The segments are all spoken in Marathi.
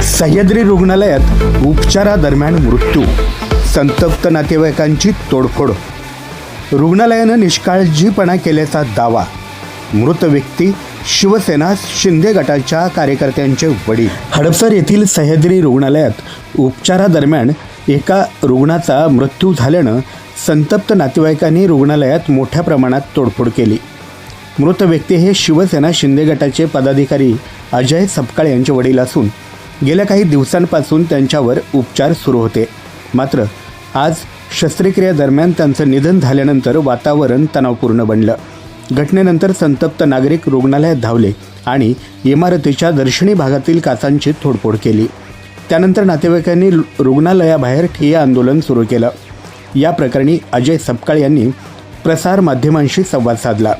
सह्याद्री रुग्णालयात उपचारादरम्यान मृत्यू, संतप्त नातेवाईकांची तोडफोड, रुग्णालयानं निष्काळजीपणा केल्याचा दावा, मृत व्यक्ती शिवसेना शिंदे गटाच्या कार्यकर्त्यांचे वडील। हडपसर येथील सह्याद्री रुग्णालयात उपचारादरम्यान एका रुग्णाचा मृत्यू झाल्यानं संतप्त नातेवाईकांनी रुग्णालयात मोठ्या प्रमाणात तोडफोड केली। मृत व्यक्ती हे शिवसेना शिंदे गटाचे पदाधिकारी अजय सपकाळ यांचे वडील असून गेल्या काही दिवसांपासून त्यांच्यावर उपचार सुरू होते। मात्र आज शस्त्रक्रियेदरम्यान त्यांचं निधन झाल्यानंतर वातावरण तणावपूर्ण बनलं। घटनेनंतर संतप्त नागरिक रुग्णालयात धावले आणि इमारतीच्या दर्शनी भागातील काचांची तोडफोड केली। त्यानंतर नातेवाईकांनी रुग्णालयाबाहेर ठिय्या आंदोलन सुरू केलं। या प्रकरणी अजय सपकाळ यांनी प्रसार माध्यमांशी संवाद साधला।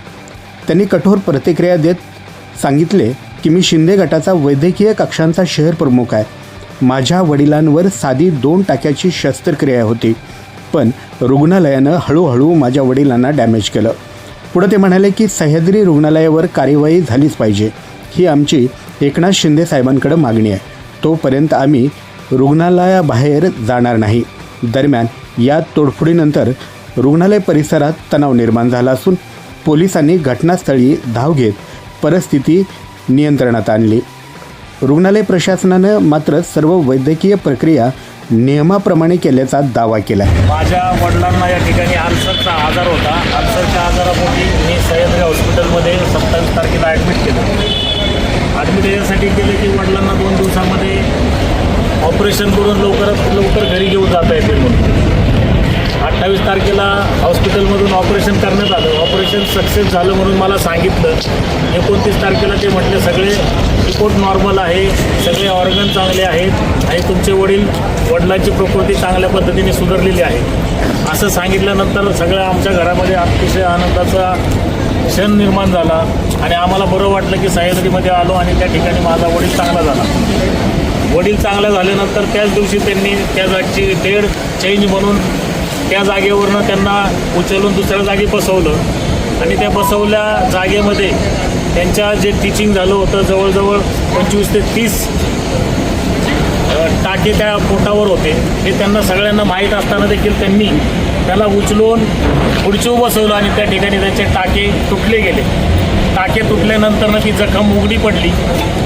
त्यांनी कठोर प्रतिक्रिया देत सांगितले की मी शिंदे गटाचा वैद्यकीय कक्षांचा शहर प्रमुख आहे। माझ्या वडिलांवर साधी 2 टाक्याची शस्त्रक्रिया होती, पण रुग्णालयानं हळूहळू माझ्या वडिलांना डॅमेज केलं। पुढे ते म्हणाले की सह्याद्री रुग्णालयावर कार्यवाही झालीच पाहिजे, ही आमची एकनाथ शिंदे साहेबांकडे मागणी आहे। तोपर्यंत आम्ही रुग्णालयाबाहेर जाणार नाही। दरम्यान या तोडफोडीनंतर रुग्णालय परिसरात तणाव निर्माण झाला असून पोलिसांनी घटनास्थळी धाव घेत परिस्थिती नियंत्रणात आणली। रुग्णालय प्रशासनानं मात्र सर्व वैद्यकीय प्रक्रिया नियमाप्रमाणे केल्याचा दावा केला। माझ्या वडिलांना या ठिकाणी अल्सरचा आजार होता। अल्सरच्या आजारापोटी मी सह्याद्री हॉस्पिटलमध्ये 27 तारखेला ॲडमिट केलं। ॲडमिट यासाठी केलं की वडिलांना 2 दिवसामध्ये ऑपरेशन करून लवकरात लवकर घरी घेऊन जाता येतील म्हणून। 28 तारखेला हॉस्पिटलमधून ऑपरेशन करण्यात आलं। ऑपरेशन सक्सेस झालं म्हणून मला सांगितलं। 29 तारखेला ते म्हटले सगळे रिपोर्ट नॉर्मल आहे, सगळे ऑर्गन चांगले आहेत आणि तुमचे वडिलांची प्रकृती चांगल्या पद्धतीने सुधारलेली आहे असं सांगितल्यानंतर सगळ्या आमच्या घरामध्ये अतिशय आनंदाचा क्षण निर्माण झाला आणि आम्हाला बरं वाटलं की सह्याद्रीमध्ये आलो आणि त्या ठिकाणी माझा वडील चांगला झाला। वडील चांगला झाल्यानंतर त्याच दिवशी त्यांनी त्या जागची डेड चेंज म्हणून त्या जागेवरनं त्यांना उचलून दुसऱ्या जागी बसवलं आणि त्या बसवल्या जागेमध्ये त्यांच्या जे टीचिंग झालं होतं जवळजवळ 25 ते 30 टाके त्या पोटावर होते। हे त्यांना सगळ्यांना माहीत असताना देखील त्यांनी त्याला उचलून खुर्चीवर बसवलं आणि त्या ठिकाणी त्याचे टाके तुटले गेले। टाके तुटल्यानंतर ती जखम उघडी पडली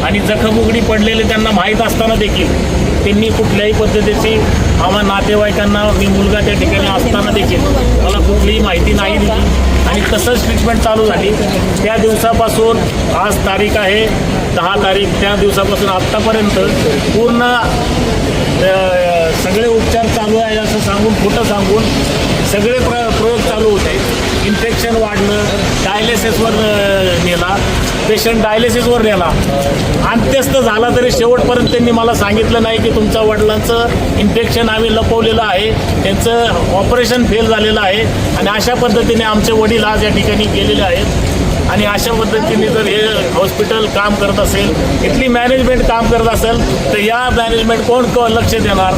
आणि जखम उघडी पडलेले त्यांना माहीत असताना देखील त्यांनी कुठल्याही पद्धतीची आम्हा नातेवाईकांना मी मुलगा त्या ठिकाणी असताना देखील मला कुठलीही माहिती नाही दिली आणि तसंच ट्रीटमेंट चालू झाली। त्या दिवसापासून आज तारीख आहे 10 तारीख, त्या दिवसापासून आत्तापर्यंत पूर्ण सगळे उपचार चालू आहे असं सांगून खोटं सांगून सगळे प्रयोग चालू होते। इन्फेक्शन वाढलं, डायलिसिसवर नेला, पेशंट डायलिसिसवर नेला, अंत्यस्त झाला तरी शेवटपर्यंत त्यांनी मला सांगितलं नाही की तुमच्या वडिलांचं इन्फेक्शन आम्ही लपवलेलं आहे, त्यांचं ऑपरेशन फेल झालेलं आहे आणि अशा पद्धतीने आमचे वडील आज या ठिकाणी गेलेले आहेत। आणि अशा पद्धतीने जर हे हॉस्पिटल काम करत असेल, इथली मॅनेजमेंट काम करत असेल तर या मॅनेजमेंट कोण लक्ष देणार?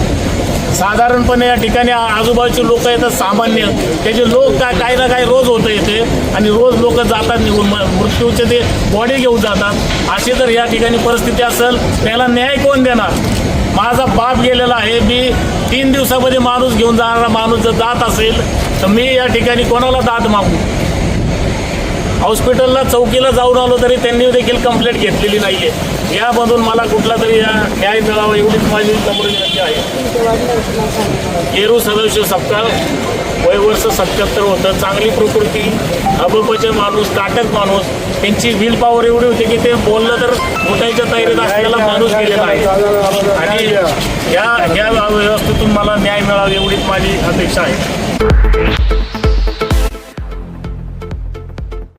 साधारणपणे या ठिकाणी आजूबाजूचे लोक येतात सामान्य, त्याचे लोक काही ना काही रोज होतं येते आणि रोज लोक जातात निघून मृत्यूचे ते बॉडी घेऊन जातात। अशी जर या ठिकाणी परिस्थिती असेल त्याला न्याय कोण देणार? माझा बाप गेलेला आहे, मी 3 दिवसामध्ये माणूस घेऊन जाणारा माणूस जर जात असेल तर मी या ठिकाणी कोणाला दाद मागू? हॉस्पिटलला चौकीला जाऊन आलो तरी त्यांनी देखील कंप्लेंट घेतलेली नाही आहे। यामधून मला कुठला तरी न्याय मिळावा एवढीच माझी नम्र विनंती आहे। येरू सदाशिव सपकाळ, वय वर्ष 77 होतं, चांगली प्रकृती, अबपचे माणूस, ताटक माणूस, त्यांची व्हील पॉवर एवढी होती की ते बोललं तर उठायच्या तयारीत असलेला माणूस गेलेला आहे आणि या व्यवस्थेतून मला न्याय मिळावा एवढीच माझी अपेक्षा आहे।